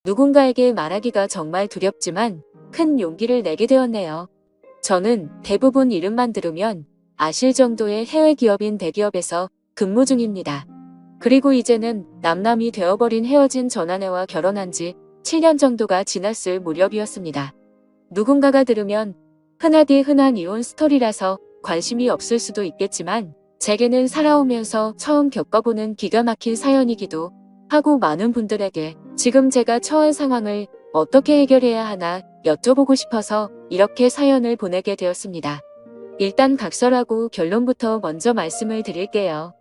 누군가에게 말하기가 정말 두렵지만 큰 용기를 내게 되었네요. 저는 대부분 이름만 들으면 아실 정도의 해외 기업인 대기업에서 근무 중입니다. 그리고 이제는 남남이 되어버린 헤어진 전 아내와 결혼한 지 7년 정도가 지났을 무렵이었습니다. 누군가가 들으면 흔하디 흔한 이혼 스토리라서 관심이 없을 수도 있겠지만 제게는 살아오면서 처음 겪어보는 기가 막힌 사연이기도 하고 많은 분들에게 지금 제가 처한 상황을 어떻게 해결해야 하나 여쭤보고 싶어서 이렇게 사연을 보내게 되었습니다. 일단 각설하고 결론부터 먼저 말씀을 드릴게요.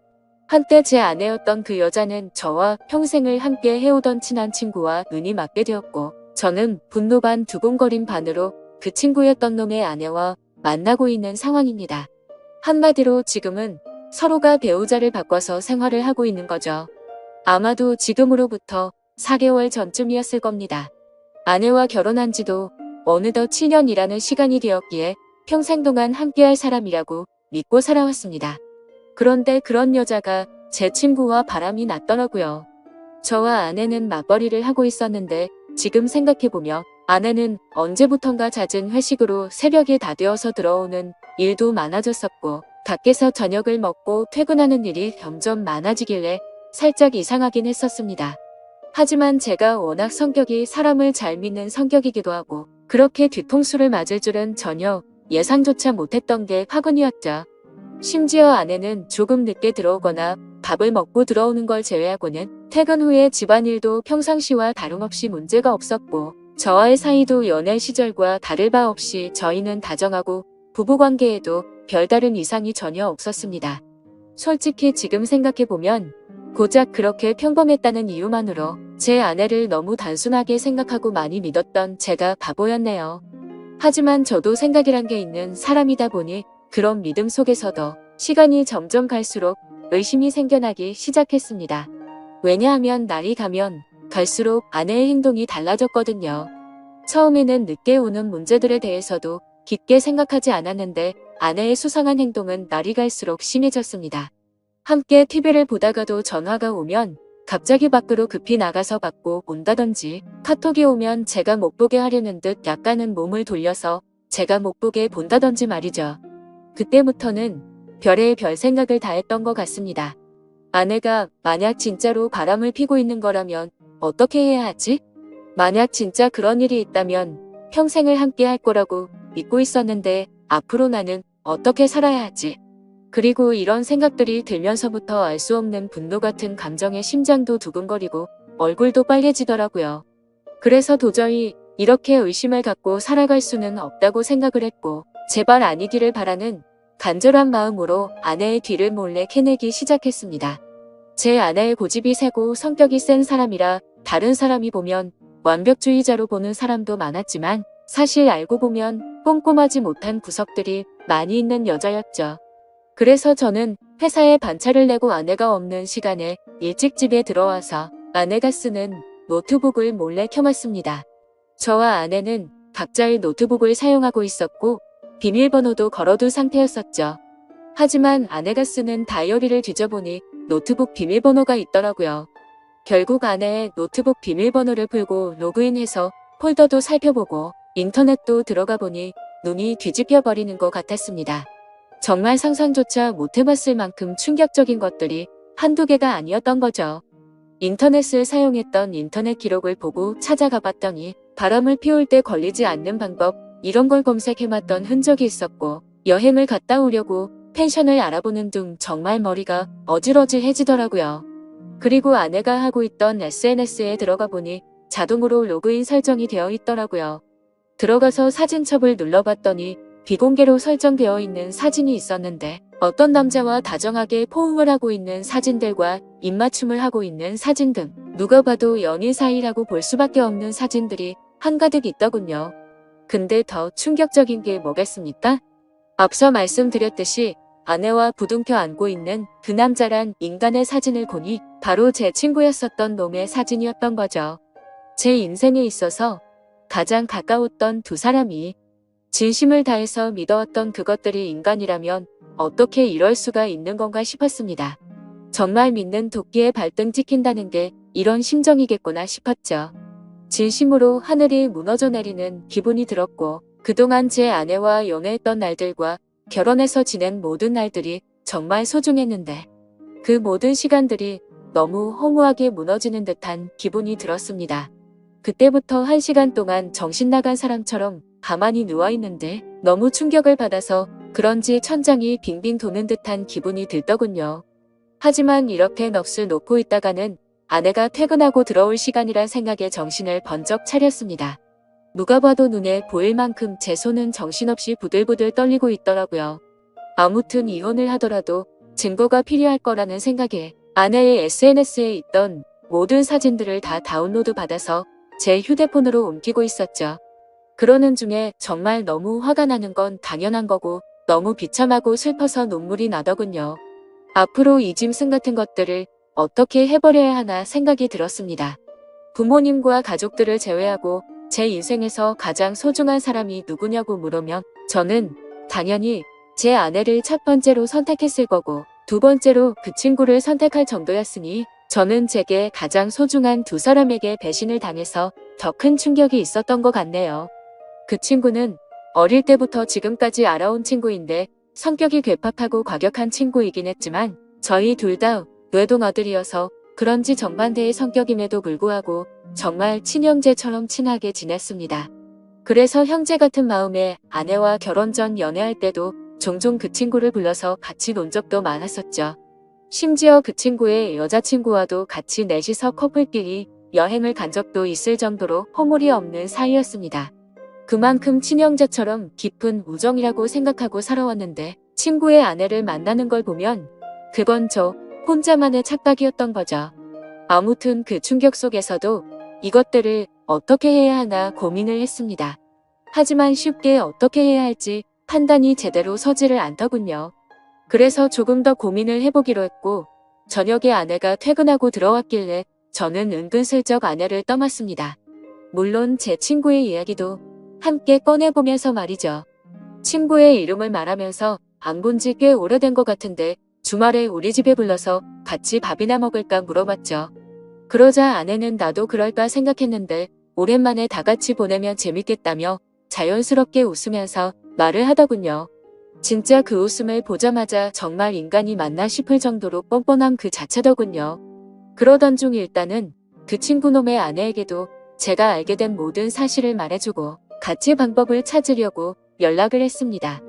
한때 제 아내였던 그 여자는 저와 평생을 함께 해오던 친한 친구와 눈이 맞게 되었고 저는 분노 반 두근거림 반으로 그 친구였던 놈의 아내와 만나고 있는 상황입니다. 한마디로 지금은 서로가 배우자를 바꿔서 생활을 하고 있는 거죠. 아마도 지금으로부터 4개월 전쯤이었을 겁니다. 아내와 결혼한 지도 어느덧 7년이라는 시간이 되었기에 평생 동안 함께할 사람이라고 믿고 살아왔습니다. 그런데 그런 여자가 제 친구와 바람이 났더라고요. 저와 아내는 맞벌이를 하고 있었는데 지금 생각해보며 아내는 언제부턴가 잦은 회식으로 새벽에 다 되어서 들어오는 일도 많아졌었고 밖에서 저녁을 먹고 퇴근하는 일이 점점 많아지길래 살짝 이상하긴 했었습니다. 하지만 제가 워낙 성격이 사람을 잘 믿는 성격이기도 하고 그렇게 뒤통수를 맞을 줄은 전혀 예상조차 못했던 게 화근이었죠. 심지어 아내는 조금 늦게 들어오거나 밥을 먹고 들어오는 걸 제외하고는 퇴근 후에 집안일도 평상시와 다름없이 문제가 없었고 저와의 사이도 연애 시절과 다를 바 없이 저희는 다정하고 부부관계에도 별다른 이상이 전혀 없었습니다. 솔직히 지금 생각해보면 고작 그렇게 평범했다는 이유만으로 제 아내를 너무 단순하게 생각하고 많이 믿었던 제가 바보였네요. 하지만 저도 생각이란 게 있는 사람이다 보니 그런 믿음 속에서도 시간이 점점 갈수록 의심이 생겨나기 시작했습니다. 왜냐하면 날이 가면 갈수록 아내의 행동이 달라졌거든요. 처음에는 늦게 오는 문제들에 대해서도 깊게 생각하지 않았는데 아내의 수상한 행동은 날이 갈수록 심해졌습니다. 함께 TV를 보다가도 전화가 오면 갑자기 밖으로 급히 나가서 받고 온다든지 카톡이 오면 제가 못 보게 하려는 듯 약간은 몸을 돌려서 제가 못 보게 본다든지 말이죠. 그때부터는 별의 별 생각을 다 했던 것 같습니다. 아내가 만약 진짜로 바람을 피고 있는 거라면 어떻게 해야 하지? 만약 진짜 그런 일이 있다면 평생을 함께 할 거라고 믿고 있었는데 앞으로 나는 어떻게 살아야 하지? 그리고 이런 생각들이 들면서부터 알 수 없는 분노 같은 감정에 심장도 두근거리고 얼굴도 빨개지더라고요. 그래서 도저히 이렇게 의심을 갖고 살아갈 수는 없다고 생각을 했고 제발 아니기를 바라는 간절한 마음으로 아내의 뒤를 몰래 캐내기 시작했습니다. 제 아내의 고집이 세고 성격이 센 사람이라 다른 사람이 보면 완벽주의자로 보는 사람도 많았지만 사실 알고 보면 꼼꼼하지 못한 구석들이 많이 있는 여자였죠. 그래서 저는 회사에 반차를 내고 아내가 없는 시간에 일찍 집에 들어와서 아내가 쓰는 노트북을 몰래 켜봤습니다. 저와 아내는 각자의 노트북을 사용하고 있었고 비밀번호도 걸어둔 상태였었죠. 하지만 아내가 쓰는 다이어리를 뒤져보니 노트북 비밀번호가 있더라고요. 결국 아내의 노트북 비밀번호를 풀고 로그인해서 폴더도 살펴보고 인터넷도 들어가 보니 눈이 뒤집혀 버리는 것 같았습니다. 정말 상상조차 못해봤을 만큼 충격적인 것들이 한두 개가 아니었던 거죠. 인터넷을 사용했던 인터넷 기록을 보고 찾아가 봤더니 바람을 피울 때 걸리지 않는 방법 이런 걸 검색해봤던 흔적이 있었고 여행을 갔다 오려고 펜션을 알아보는 등 정말 머리가 어질어질해지더라고요. 그리고 아내가 하고 있던 SNS에 들어가 보니 자동으로 로그인 설정이 되어 있더라고요. 들어가서 사진첩을 눌러봤더니 비공개로 설정되어 있는 사진이 있었는데 어떤 남자와 다정하게 포옹을 하고 있는 사진들과 입맞춤을 하고 있는 사진 등 누가 봐도 연인 사이라고 볼 수밖에 없는 사진들이 한가득 있더군요. 근데 더 충격적인 게 뭐겠습니까? 앞서 말씀드렸듯이 아내와 부둥켜 안고 있는 그 남자란 인간의 사진을 보니 바로 제 친구였었던 놈의 사진이었던 거죠. 제 인생에 있어서 가장 가까웠던 두 사람이 진심을 다해서 믿어왔던 그것들이 인간이라면 어떻게 이럴 수가 있는 건가 싶었습니다. 정말 믿는 도끼에 발등 찍힌다는 게 이런 심정이겠구나 싶었죠. 진심으로 하늘이 무너져 내리는 기분이 들었고 그동안 제 아내와 연애했던 날들과 결혼해서 지낸 모든 날들이 정말 소중했는데 그 모든 시간들이 너무 허무하게 무너지는 듯한 기분이 들었습니다. 그때부터 1시간 동안 정신 나간 사람처럼 가만히 누워있는데 너무 충격을 받아서 그런지 천장이 빙빙 도는 듯한 기분이 들더군요. 하지만 이렇게 넋을 놓고 있다가는 아내가 퇴근하고 들어올 시간이란 생각에 정신을 번쩍 차렸습니다. 누가 봐도 눈에 보일 만큼 제 손은 정신없이 부들부들 떨리고 있더라고요. 아무튼 이혼을 하더라도 증거가 필요할 거라는 생각에 아내의 SNS에 있던 모든 사진들을 다 다운로드 받아서 제 휴대폰으로 옮기고 있었죠. 그러는 중에 정말 너무 화가 나는 건 당연한 거고 너무 비참하고 슬퍼서 눈물이 나더군요. 앞으로 이 짐승 같은 것들을 어떻게 해버려야 하나 생각이 들었습니다. 부모님과 가족들을 제외하고 제 인생에서 가장 소중한 사람이 누구냐고 물으면 저는 당연히 제 아내를 첫 번째로 선택했을 거고 두 번째로 그 친구를 선택할 정도였으니 저는 제게 가장 소중한 두 사람에게 배신을 당해서 더 큰 충격이 있었던 것 같네요. 그 친구는 어릴 때부터 지금까지 알아온 친구인데 성격이 괴팍하고 과격한 친구이긴 했지만 저희 둘 다 외동아들이어서 그런지 정반대의 성격임에도 불구하고 정말 친형제처럼 친하게 지냈습니다. 그래서 형제 같은 마음에 아내와 결혼 전 연애할 때도 종종 그 친구를 불러서 같이 논 적도 많았었죠. 심지어 그 친구의 여자친구와도 같이 넷이서 커플끼리 여행을 간 적도 있을 정도로 허물이 없는 사이였습니다. 그만큼 친형제처럼 깊은 우정이라고 생각하고 살아왔는데 친구의 아내를 만나는 걸 보면 그건 저 혼자만의 착각이었던 거죠. 아무튼 그 충격 속에서도 이것들을 어떻게 해야 하나 고민을 했습니다. 하지만 쉽게 어떻게 해야 할지 판단이 제대로 서지를 않더군요. 그래서 조금 더 고민을 해보기로 했고 저녁에 아내가 퇴근하고 들어왔길래 저는 은근슬쩍 아내를 떠났습니다. 물론 제 친구의 이야기도 함께 꺼내보면서 말이죠. 친구의 이름을 말하면서 안 본 지 꽤 오래된 것 같은데 주말에 우리 집에 불러서 같이 밥이나 먹을까 물어봤죠. 그러자 아내는 나도 그럴까 생각했는데 오랜만에 다 같이 보내면 재밌겠다며 자연스럽게 웃으면서 말을 하더군요. 진짜 그 웃음을 보자마자 정말 인간이 맞나 싶을 정도로 뻔뻔함 그 자체더군요. 그러던 중 일단은 그 친구놈의 아내에게도 제가 알게 된 모든 사실을 말해주고 같이 방법을 찾으려고 연락을 했습니다.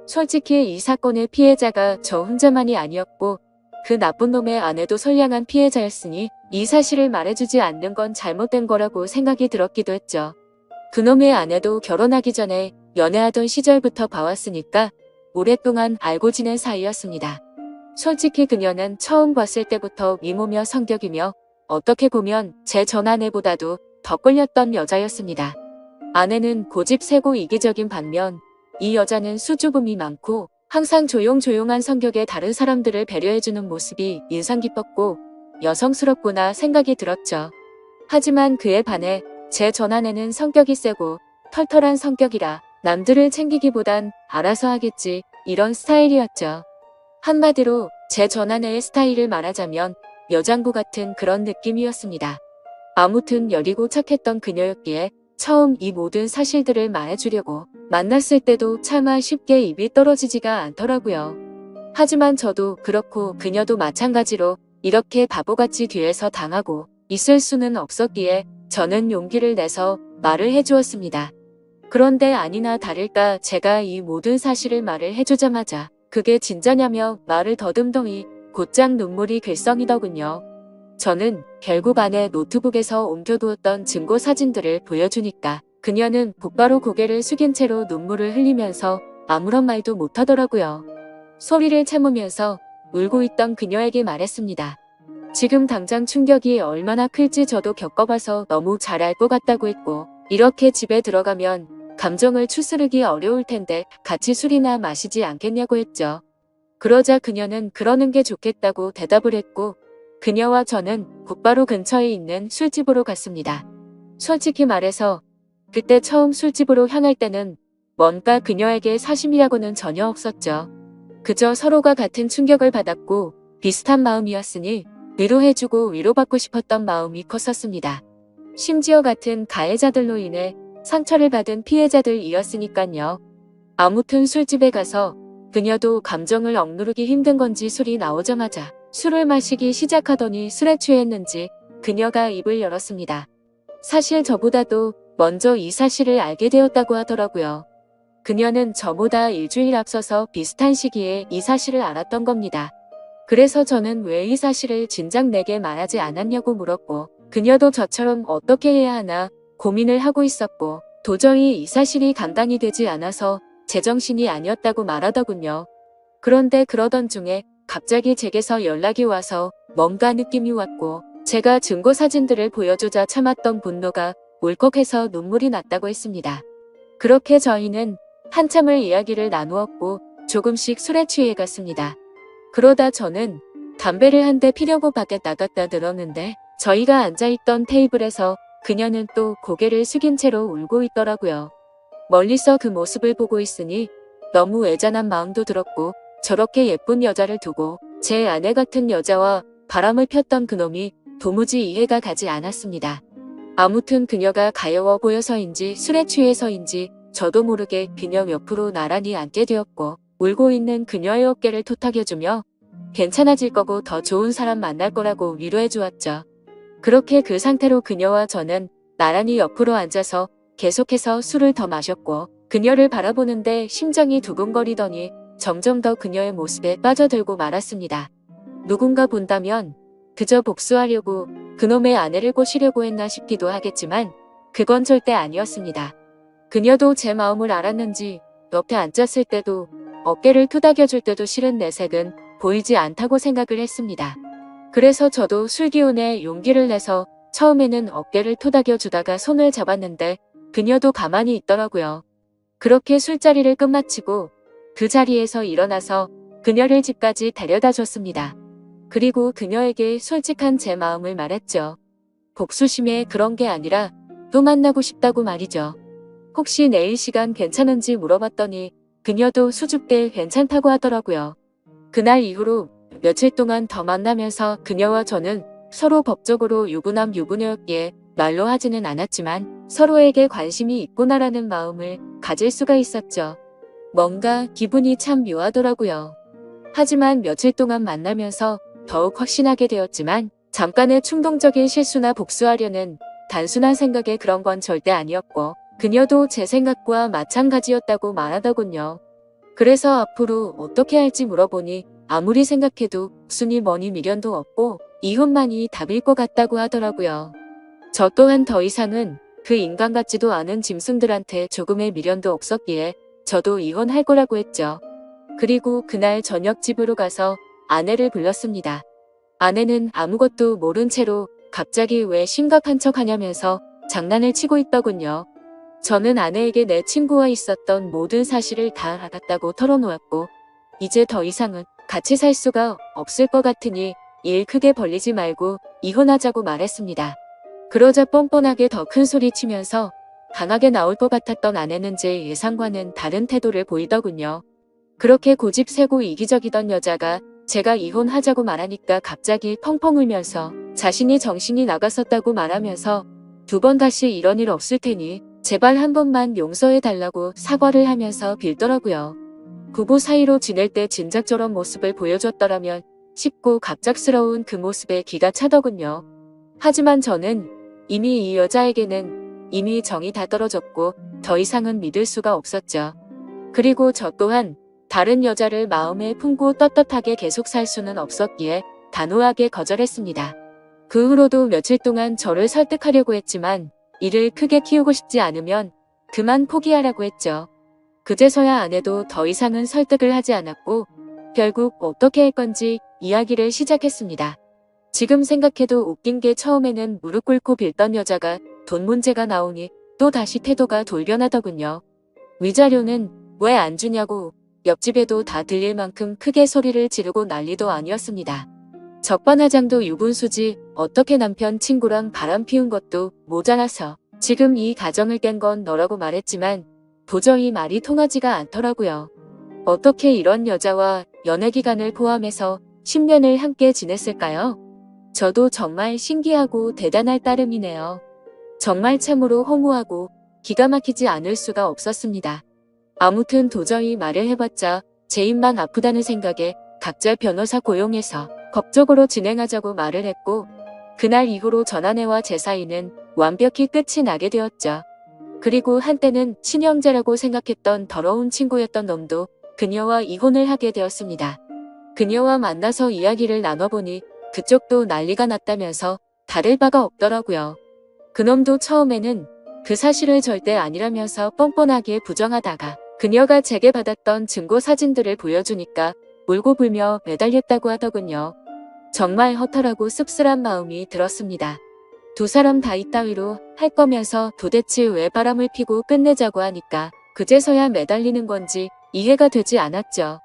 솔직히 이 사건의 피해자가 저 혼자만이 아니었고 그 나쁜 놈의 아내도 선량한 피해자였으니 이 사실을 말해주지 않는 건 잘못된 거라고 생각이 들었기도 했죠. 그놈의 아내도 결혼하기 전에 연애하던 시절부터 봐왔으니까 오랫동안 알고 지낸 사이였습니다. 솔직히 그녀는 처음 봤을 때부터 미모며 성격이며 어떻게 보면 제 전아내보다도 더 끌렸던 여자였습니다. 아내는 고집세고 이기적인 반면 이 여자는 수줍음이 많고 항상 조용조용한 성격의 다른 사람들을 배려해주는 모습이 인상 깊었고 여성스럽구나 생각이 들었죠. 하지만 그에 반해 제 전아내는 성격이 세고 털털한 성격이라 남들을 챙기기보단 알아서 하겠지 이런 스타일이었죠. 한마디로 제 전아내의 스타일을 말하자면 여장부 같은 그런 느낌이었습니다. 아무튼 여리고 착했던 그녀였기에 처음 이 모든 사실들을 말해주려고 만났을 때도 차마 쉽게 입이 떨어지지가 않더라고요. 하지만 저도 그렇고 그녀도 마찬가지로 이렇게 바보같이 뒤에서 당하고 있을 수는 없었기에 저는 용기를 내서 말을 해주었습니다. 그런데 아니나 다를까 제가 이 모든 사실을 말을 해주자마자 그게 진짜냐며 말을 더듬더니 곧장 눈물이 글썽이더군요. 저는 결국 아내 노트북에서 옮겨두었던 증거 사진들을 보여주니까 그녀는 곧바로 고개를 숙인 채로 눈물을 흘리면서 아무런 말도 못하더라고요. 소리를 참으면서 울고 있던 그녀에게 말했습니다. 지금 당장 충격이 얼마나 클지 저도 겪어봐서 너무 잘 알 것 같다고 했고 이렇게 집에 들어가면 감정을 추스르기 어려울 텐데 같이 술이나 마시지 않겠냐고 했죠. 그러자 그녀는 그러는 게 좋겠다고 대답을 했고 그녀와 저는 곧바로 근처에 있는 술집으로 갔습니다. 솔직히 말해서 그때 처음 술집으로 향할 때는 뭔가 그녀에게 사심이라고는 전혀 없었죠. 그저 서로가 같은 충격을 받았고 비슷한 마음이었으니 위로해주고 위로받고 싶었던 마음이 컸었습니다. 심지어 같은 가해자들로 인해 상처를 받은 피해자들이었으니깐요. 아무튼 술집에 가서 그녀도 감정을 억누르기 힘든 건지 술이 나오자마자 술을 마시기 시작하더니 술에 취했는지 그녀가 입을 열었습니다. 사실 저보다도 먼저 이 사실을 알게 되었다고 하더라고요. 그녀는 저보다 일주일 앞서서 비슷한 시기에 이 사실을 알았던 겁니다. 그래서 저는 왜 이 사실을 진작 내게 말하지 않았냐고 물었고, 그녀도 저처럼 어떻게 해야 하나 고민을 하고 있었고, 도저히 이 사실이 감당이 되지 않아서 제정신이 아니었다고 말하더군요. 그런데 그러던 중에 갑자기 제게서 연락이 와서 뭔가 느낌이 왔고, 제가 증거 사진들을 보여주자 참았던 분노가 울컥해서 눈물이 났다고 했습니다. 그렇게 저희는 한참을 이야기를 나누었고 조금씩 술에 취해 갔습니다. 그러다 저는 담배를 한 대 피려고 밖에 나갔다 들었는데 저희가 앉아있던 테이블에서 그녀는 또 고개를 숙인 채로 울고 있더라고요. 멀리서 그 모습을 보고 있으니 너무 애잔한 마음도 들었고, 저렇게 예쁜 여자를 두고 제 아내 같은 여자와 바람을 폈던 그놈이 도무지 이해가 가지 않았습니다. 아무튼 그녀가 가여워 보여서인지 술에 취해서인지 저도 모르게 그녀 옆으로 나란히 앉게 되었고, 울고 있는 그녀의 어깨를 토닥여주며 괜찮아질 거고 더 좋은 사람 만날 거라고 위로해 주었죠. 그렇게 그 상태로 그녀와 저는 나란히 옆으로 앉아서 계속해서 술을 더 마셨고, 그녀를 바라보는데 심장이 두근거리더니 점점 더 그녀의 모습에 빠져들고 말았습니다. 누군가 본다면 그저 복수하려고 그놈의 아내를 꼬시려고 했나 싶기도 하겠지만 그건 절대 아니었습니다. 그녀도 제 마음을 알았는지 옆에 앉았을 때도 어깨를 토닥여줄 때도 싫은 내색은 보이지 않다고 생각을 했습니다. 그래서 저도 술기운에 용기를 내서 처음에는 어깨를 토닥여주다가 손을 잡았는데 그녀도 가만히 있더라고요. 그렇게 술자리를 끝마치고 그 자리에서 일어나서 그녀를 집까지 데려다 줬습니다. 그리고 그녀에게 솔직한 제 마음을 말했죠. 복수심에 그런 게 아니라 또 만나고 싶다고 말이죠. 혹시 내일 시간 괜찮은지 물어봤더니 그녀도 수줍게 괜찮다고 하더라고요. 그날 이후로 며칠 동안 더 만나면서 그녀와 저는 서로 법적으로 유부남 유부녀였기에 말로 하지는 않았지만 서로에게 관심이 있구나라는 마음을 가질 수가 있었죠. 뭔가 기분이 참 묘하더라고요. 하지만 며칠 동안 만나면서 더욱 확신하게 되었지만 잠깐의 충동적인 실수나 복수하려는 단순한 생각에 그런 건 절대 아니었고, 그녀도 제 생각과 마찬가지였다고 말하더군요. 그래서 앞으로 어떻게 할지 물어보니 아무리 생각해도 순이 뭐니 미련도 없고 이혼만이 답일 것 같다고 하더라고요. 저 또한 더 이상은 그 인간 같지도 않은 짐승들한테 조금의 미련도 없었기에 저도 이혼할 거라고 했죠. 그리고 그날 저녁 집으로 가서 아내를 불렀습니다. 아내는 아무것도 모른 채로 갑자기 왜 심각한 척 하냐면서 장난을 치고 있더군요. 저는 아내에게 내 친구와 있었던 모든 사실을 다 알았다고 털어놓았고, 이제 더 이상은 같이 살 수가 없을 것 같으니 일 크게 벌리지 말고 이혼하자고 말했습니다. 그러자 뻔뻔하게 더 큰 소리 치면서 강하게 나올 것 같았던 아내는 제 예상과는 다른 태도를 보이더군요. 그렇게 고집세고 이기적이던 여자가 제가 이혼하자고 말하니까 갑자기 펑펑 울면서 자신이 정신이 나갔었다고 말하면서 두 번 다시 이런 일 없을 테니 제발 한 번만 용서해달라고 사과를 하면서 빌더라고요. 부부 사이로 지낼 때 진작 저런 모습을 보여줬더라면 싶고 갑작스러운 그 모습에 기가 차더군요. 하지만 저는 이미 이 여자에게는 이미 정이 다 떨어졌고 더 이상은 믿을 수가 없었죠. 그리고 저 또한 다른 여자를 마음에 품고 떳떳하게 계속 살 수는 없었기에 단호하게 거절했습니다. 그 후로도 며칠 동안 저를 설득하려고 했지만 일을 크게 키우고 싶지 않으면 그만 포기하라고 했죠. 그제서야 아내도 더 이상은 설득을 하지 않았고 결국 어떻게 할 건지 이야기를 시작했습니다. 지금 생각해도 웃긴 게 처음에는 무릎 꿇고 빌던 여자가 돈 문제가 나오니 또 다시 태도가 돌변하더군요. 위자료는 왜 안 주냐고 옆집에도 다 들릴 만큼 크게 소리를 지르고 난리도 아니었습니다. 적반하장도 유분수지 어떻게 남편 친구랑 바람 피운 것도 모자라서 지금 이 가정을 깬 건 너라고 말했지만 도저히 말이 통하지가 않더라고요. 어떻게 이런 여자와 연애기간을 포함해서 10년을 함께 지냈을까요? 저도 정말 신기하고 대단할 따름이네요. 정말 참으로 허무하고 기가 막히지 않을 수가 없었습니다. 아무튼 도저히 말을 해봤자 제 입만 아프다는 생각에 각자 변호사 고용해서 법적으로 진행하자고 말을 했고, 그날 이후로 전 아내와 제 사이는 완벽히 끝이 나게 되었죠. 그리고 한때는 친형제라고 생각했던 더러운 친구였던 놈도 그녀와 이혼을 하게 되었습니다. 그녀와 만나서 이야기를 나눠보니 그쪽도 난리가 났다면서 다를 바가 없더라고요. 그놈도 처음에는 그 사실을 절대 아니라면서 뻔뻔하게 부정하다가 그녀가 제게 받았던 증거 사진들을 보여주니까 울고불며 매달렸다고 하더군요. 정말 허탈하고 씁쓸한 마음이 들었습니다. 두 사람 다 이따위로 할 거면서 도대체 왜 바람을 피고 끝내자고 하니까 그제서야 매달리는 건지 이해가 되지 않았죠.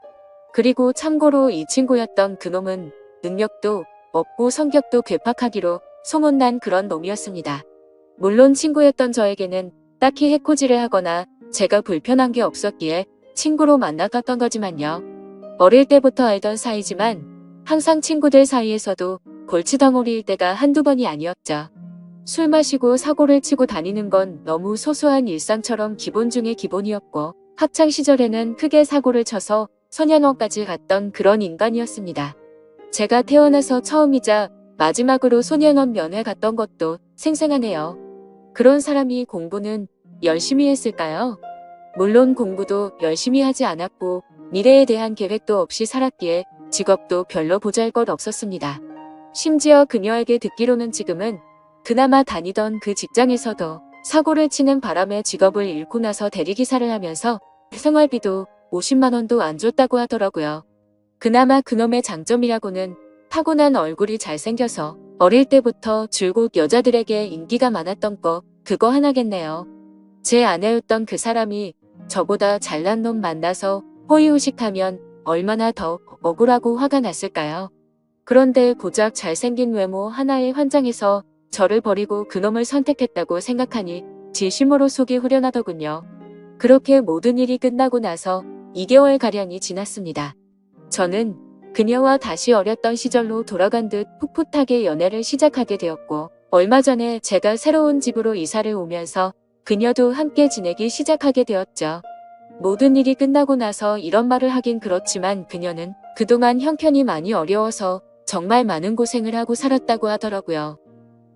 그리고 참고로 이 친구였던 그놈은 능력도 없고 성격도 괴팍하기로 소문난 그런 놈이었습니다. 물론 친구였던 저에게는 딱히 해코지를 하거나 제가 불편한 게 없었기에 친구로 만나갔던 거지만요. 어릴 때부터 알던 사이지만 항상 친구들 사이에서도 골치덩어리일 때가 한두 번이 아니었죠. 술 마시고 사고를 치고 다니는 건 너무 소소한 일상처럼 기본 중의 기본이었고, 학창 시절에는 크게 사고를 쳐서 소년원까지 갔던 그런 인간이었습니다. 제가 태어나서 처음이자 마지막으로 소년원 면회 갔던 것도 생생하네요. 그런 사람이 공부는 열심히 했을까요? 물론 공부도 열심히 하지 않았고 미래에 대한 계획도 없이 살았기에 직업도 별로 보잘것 없었습니다. 심지어 그녀에게 듣기로는 지금은 그나마 다니던 그 직장에서도 사고를 치는 바람에 직업을 잃고 나서 대리기사를 하면서 생활비도 50만 원도 안 줬다고 하더라고요. 그나마 그놈의 장점이라고는 타고난 얼굴이 잘생겨서 어릴 때부터 줄곧 여자들에게 인기가 많았던 거, 그거 하나겠네요. 제 아내였던 그 사람이 저보다 잘난 놈 만나서 호의호식하면 얼마나 더 억울하고 화가 났을까요? 그런데 고작 잘생긴 외모 하나에 환장해서 저를 버리고 그놈을 선택했다고 생각하니 진심으로 속이 후련하더군요. 그렇게 모든 일이 끝나고 나서 2개월가량이 지났습니다. 저는 그녀와 다시 어렸던 시절로 돌아간 듯 풋풋하게 연애를 시작하게 되었고, 얼마 전에 제가 새로운 집으로 이사를 오면서 그녀도 함께 지내기 시작하게 되었죠. 모든 일이 끝나고 나서 이런 말을 하긴 그렇지만 그녀는 그동안 형편이 많이 어려워서 정말 많은 고생을 하고 살았다고 하더라고요.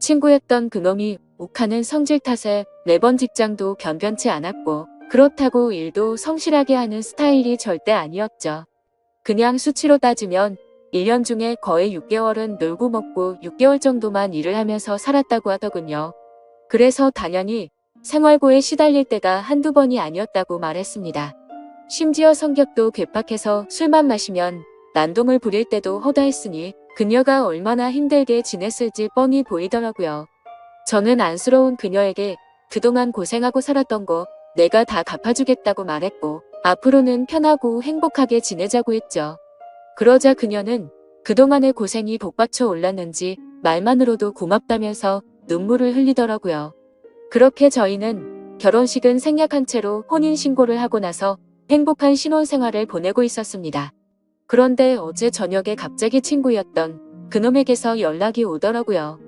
친구였던 그놈이 욱하는 성질 탓에 매번 직장도 변변치 않았고, 그렇다고 일도 성실하게 하는 스타일이 절대 아니었죠. 그냥 수치로 따지면 1년 중에 거의 6개월은 놀고 먹고 6개월 정도만 일을 하면서 살았다고 하더군요. 그래서 당연히 생활고에 시달릴 때가 한두 번이 아니었다고 말했습니다. 심지어 성격도 괴팍해서 술만 마시면 난동을 부릴 때도 허다했으니 그녀가 얼마나 힘들게 지냈을지 뻔히 보이더라고요. 저는 안쓰러운 그녀에게 그동안 고생하고 살았던 거 내가 다 갚아주겠다고 말했고, 앞으로는 편하고 행복하게 지내자고 했죠. 그러자 그녀는 그동안의 고생이 복받쳐 올랐는지 말만으로도 고맙다면서 눈물을 흘리더라고요. 그렇게 저희는 결혼식은 생략한 채로 혼인신고를 하고 나서 행복한 신혼생활을 보내고 있었습니다. 그런데 어제 저녁에 갑자기 친구였던 그놈에게서 연락이 오더라고요.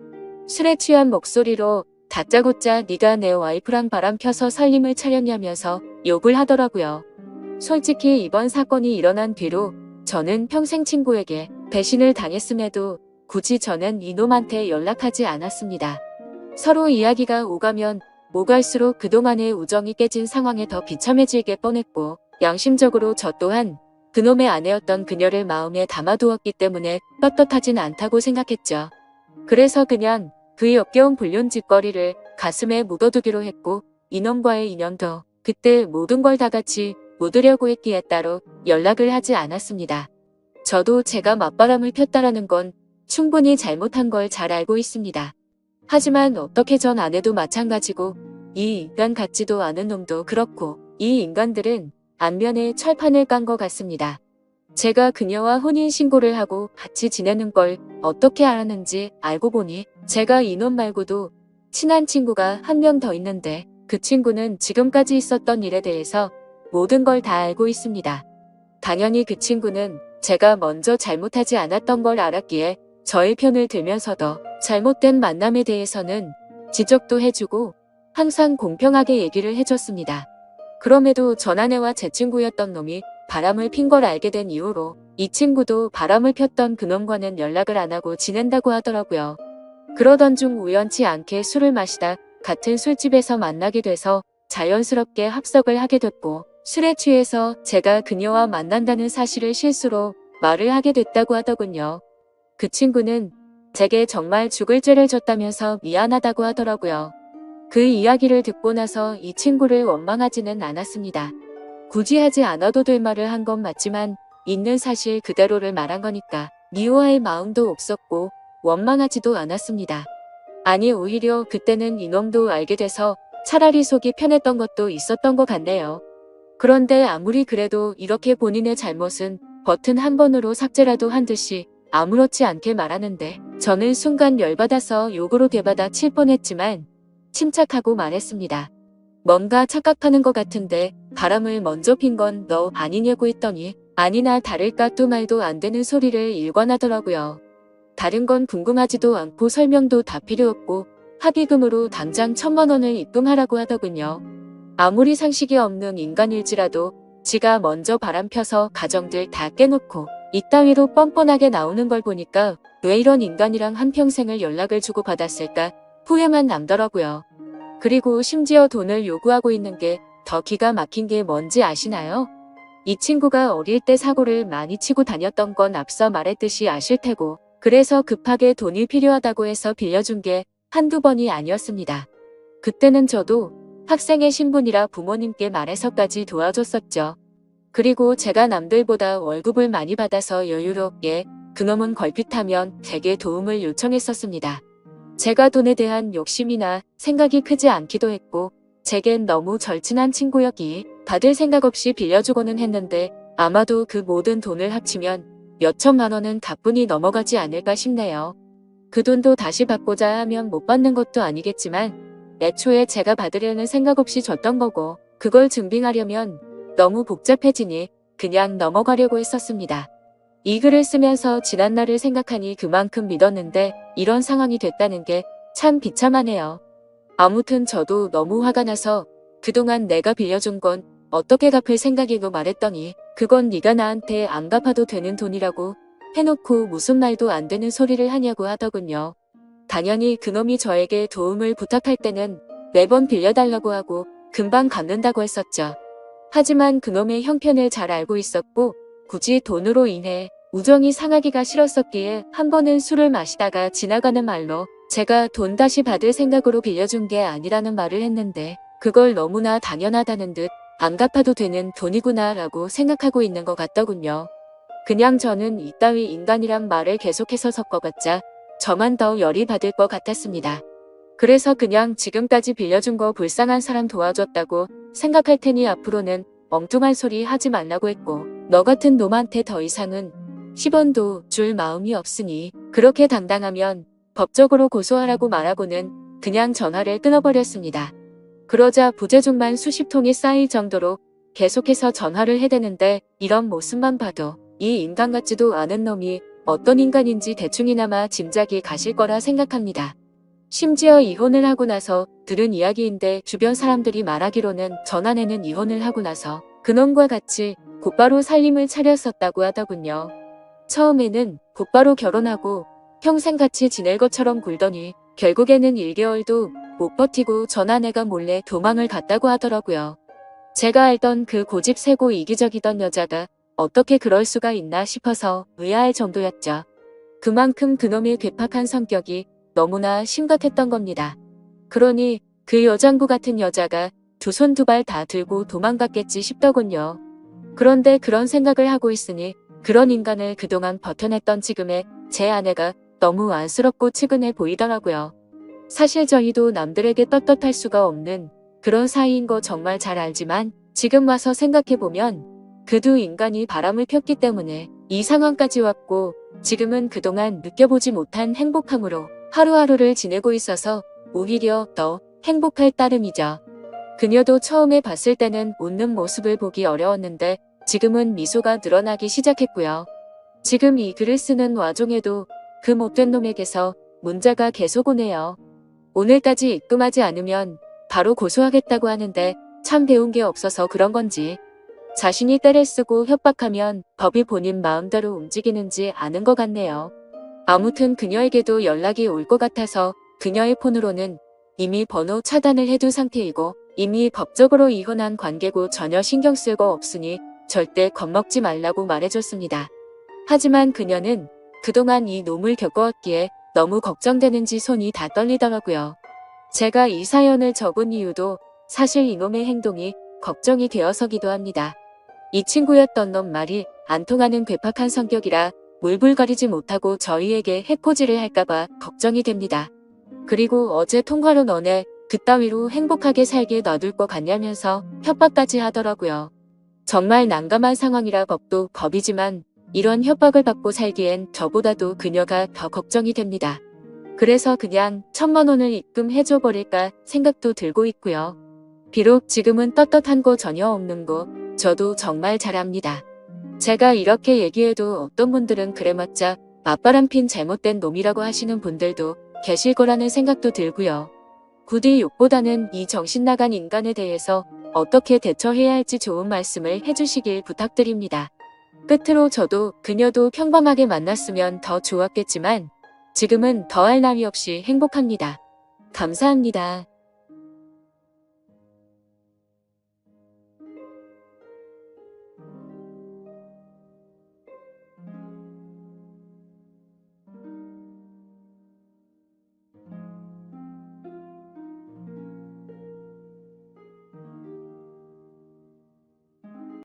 술에 취한 목소리로 다짜고짜 네가 내 와이프랑 바람 펴서 살림을 차렸냐면서 욕을 하더라고요. 솔직히 이번 사건이 일어난 뒤로 저는 평생 친구에게 배신을 당했음에도 굳이 저는 이놈한테 연락하지 않았습니다. 서로 이야기가 오가면 오갈수록 그동안의 우정이 깨진 상황에 더 비참해지게 뻔했고, 양심적으로 저 또한 그놈의 아내였던 그녀를 마음에 담아두었기 때문에 떳떳하진 않다고 생각했죠. 그래서 그냥 그 역겨운 불륜짓거리를 가슴에 묻어두기로 했고, 이놈과의 인연도 그때 모든 걸 다 같이 묻으려고 했기에 따로 연락을 하지 않았습니다. 저도 제가 맞바람을 폈다라는 건 충분히 잘못한 걸 잘 알고 있습니다. 하지만 어떻게 전 아내도 마찬가지고 이 인간 같지도 않은 놈도 그렇고, 이 인간들은 안면에 철판을 깐 것 같습니다. 제가 그녀와 혼인신고를 하고 같이 지내는 걸 어떻게 알았는지 알고 보니 제가 이놈 말고도 친한 친구가 한 명 더 있는데, 그 친구는 지금까지 있었던 일에 대해서 모든 걸 다 알고 있습니다. 당연히 그 친구는 제가 먼저 잘못하지 않았던 걸 알았기에 저의 편을 들면서도 잘못된 만남에 대해서는 지적도 해주고 항상 공평하게 얘기를 해줬습니다. 그럼에도 전 아내와 제 친구였던 놈이 바람을 핀 걸 알게 된 이후로 이 친구도 바람을 폈던 그놈과는 연락을 안 하고 지낸다고 하더라고요. 그러던 중 우연치 않게 술을 마시다 같은 술집에서 만나게 돼서 자연스럽게 합석을 하게 됐고 술에 취해서 제가 그녀와 만난다는 사실을 실수로 말을 하게 됐다고 하더군요. 그 친구는 제게 정말 죽을 죄를 졌다면서 미안하다고 하더라고요. 그 이야기를 듣고 나서 이 친구를 원망하지는 않았습니다. 굳이 하지 않아도 될 말을 한 건 맞지만 있는 사실 그대로를 말한 거니까 미워할 마음도 없었고 원망하지도 않았습니다. 아니 오히려 그때는 이놈도 알게 돼서 차라리 속이 편했던 것도 있었던 것 같네요. 그런데 아무리 그래도 이렇게 본인의 잘못은 버튼 한 번으로 삭제라도 한 듯이 아무렇지 않게 말하는데 저는 순간 열받아서 욕으로 되받아 칠 뻔했지만 침착하고 말했습니다. 뭔가 착각하는 것 같은데 바람을 먼저 핀 건 너 아니냐고 했더니 아니나 다를까 또 말도 안 되는 소리를 일관하더라고요. 다른 건 궁금하지도 않고 설명도 다 필요 없고 합의금으로 당장 1,000만 원을 입금하라고 하더군요. 아무리 상식이 없는 인간일지라도 지가 먼저 바람 펴서 가정들 다 깨놓고 이따위로 뻔뻔하게 나오는 걸 보니까 왜 이런 인간이랑 한평생을 연락을 주고받았을까 후회만 남더라고요. 그리고 심지어 돈을 요구하고 있는 게 더 기가 막힌 게 뭔지 아시나요? 이 친구가 어릴 때 사고를 많이 치고 다녔던 건 앞서 말했듯이 아실 테고 그래서 급하게 돈이 필요하다고 해서 빌려준 게 한두 번이 아니었습니다. 그때는 저도 학생의 신분이라 부모님께 말해서까지 도와줬었죠. 그리고 제가 남들보다 월급을 많이 받아서 여유롭게 그놈은 걸핏하면 제게 도움을 요청했었습니다. 제가 돈에 대한 욕심이나 생각이 크지 않기도 했고 제겐 너무 절친한 친구였기에 받을 생각 없이 빌려주고는 했는데 아마도 그 모든 돈을 합치면 몇천만 원은 가뿐히 넘어가지 않을까 싶네요. 그 돈도 다시 받고자 하면 못 받는 것도 아니겠지만 애초에 제가 받으려는 생각 없이 줬던 거고 그걸 증빙하려면 너무 복잡해지니 그냥 넘어가려고 했었습니다. 이 글을 쓰면서 지난날을 생각하니 그만큼 믿었는데 이런 상황이 됐다는 게 참 비참하네요. 아무튼 저도 너무 화가 나서 그동안 내가 빌려준 건 어떻게 갚을 생각이고 말했더니 그건 네가 나한테 안 갚아도 되는 돈이라고 해놓고 무슨 말도 안 되는 소리를 하냐고 하더군요. 당연히 그놈이 저에게 도움을 부탁할 때는 매번 빌려달라고 하고 금방 갚는다고 했었죠. 하지만 그놈의 형편을 잘 알고 있었고 굳이 돈으로 인해 우정이 상하기가 싫었었기에 한 번은 술을 마시다가 지나가는 말로 제가 돈 다시 받을 생각으로 빌려준 게 아니라는 말을 했는데 그걸 너무나 당연하다는 듯 안 갚아도 되는 돈이구나 라고 생각하고 있는 것 같더군요. 그냥 저는 이따위 인간이란 말을 계속해서 섞어봤자 저만 더 열이 받을 것 같았습니다. 그래서 그냥 지금까지 빌려준 거 불쌍한 사람 도와줬다고 생각할 테니 앞으로는 엉뚱한 소리 하지 말라고 했고 너 같은 놈한테 더 이상은 10원도 줄 마음이 없으니 그렇게 당당하면 법적으로 고소하라고 말하고는 그냥 전화를 끊어버렸습니다. 그러자 부재중만 수십 통이 쌓일 정도로 계속해서 전화를 해대는데 이런 모습만 봐도 이 인간 같지도 않은 놈이 어떤 인간인지 대충이나마 짐작이 가실 거라 생각합니다. 심지어 이혼을 하고 나서 들은 이야기인데 주변 사람들이 말하기로는 전 아내는 이혼을 하고 나서 그놈과 같이 곧바로 살림을 차렸었다고 하더군요. 처음에는 곧바로 결혼하고 평생 같이 지낼 것처럼 굴더니 결국에는 1개월도 못 버티고 전 아내가 몰래 도망을 갔다고 하더라고요. 제가 알던 그 고집세고 이기적이던 여자가 어떻게 그럴 수가 있나 싶어서 의아할 정도였죠. 그만큼 그놈의 괴팍한 성격이 너무나 심각했던 겁니다. 그러니 그 여장부 같은 여자가 두 손 두 발 다 들고 도망갔겠지 싶더군요. 그런데 그런 생각을 하고 있으니 그런 인간을 그동안 버텨냈던 지금의 제 아내가 너무 안쓰럽고 측은해 보이더라고요. 사실 저희도 남들에게 떳떳할 수가 없는 그런 사이인 거 정말 잘 알지만 지금 와서 생각해보면 그 두 인간이 바람을 폈기 때문에 이 상황까지 왔고 지금은 그동안 느껴보지 못한 행복함으로 하루하루를 지내고 있어서 오히려 더 행복할 따름이죠. 그녀도 처음에 봤을 때는 웃는 모습을 보기 어려웠는데 지금은 미소가 늘어나기 시작했고요. 지금 이 글을 쓰는 와중에도 그 못된 놈에게서 문자가 계속 오네요. 오늘까지 입금하지 않으면 바로 고소하겠다고 하는데 참 배운 게 없어서 그런 건지 자신이 떼를 쓰고 협박하면 법이 본인 마음대로 움직이는지 아는 것 같네요. 아무튼 그녀에게도 연락이 올 것 같아서 그녀의 폰으로는 이미 번호 차단을 해둔 상태이고 이미 법적으로 이혼한 관계고 전혀 신경 쓸 거 없으니 절대 겁먹지 말라고 말해줬습니다. 하지만 그녀는 그동안 이 놈을 겪어왔기에 너무 걱정되는지 손이 다 떨리더라고요. 제가 이 사연을 적은 이유도 사실 이놈의 행동이 걱정이 되어서기도 합니다. 이 친구였던 놈 말이 안 통하는 괴팍한 성격이라 물불거리지 못하고 저희에게 해코지를 할까봐 걱정이 됩니다. 그리고 어제 통화로 너네 그따위로 행복하게 살게 놔둘 것 같냐면서 협박까지 하더라고요. 정말 난감한 상황이라 법도 법이지만 이런 협박을 받고 살기엔 저보다도 그녀가 더 걱정이 됩니다. 그래서 그냥 1,000만 원을 입금해줘 버릴까 생각도 들고 있고요. 비록 지금은 떳떳한 거 전혀 없는 거 저도 정말 잘 압니다. 제가 이렇게 얘기해도 어떤 분들은 그래봤자 맞바람핀 잘못된 놈이라고 하시는 분들도 계실 거라는 생각도 들고요. 부디 욕보다는 이 정신나간 인간에 대해서 어떻게 대처해야 할지 좋은 말씀을 해주시길 부탁드립니다. 끝으로 저도 그녀도 평범하게 만났으면 더 좋았겠지만 지금은 더할 나위 없이 행복합니다. 감사합니다.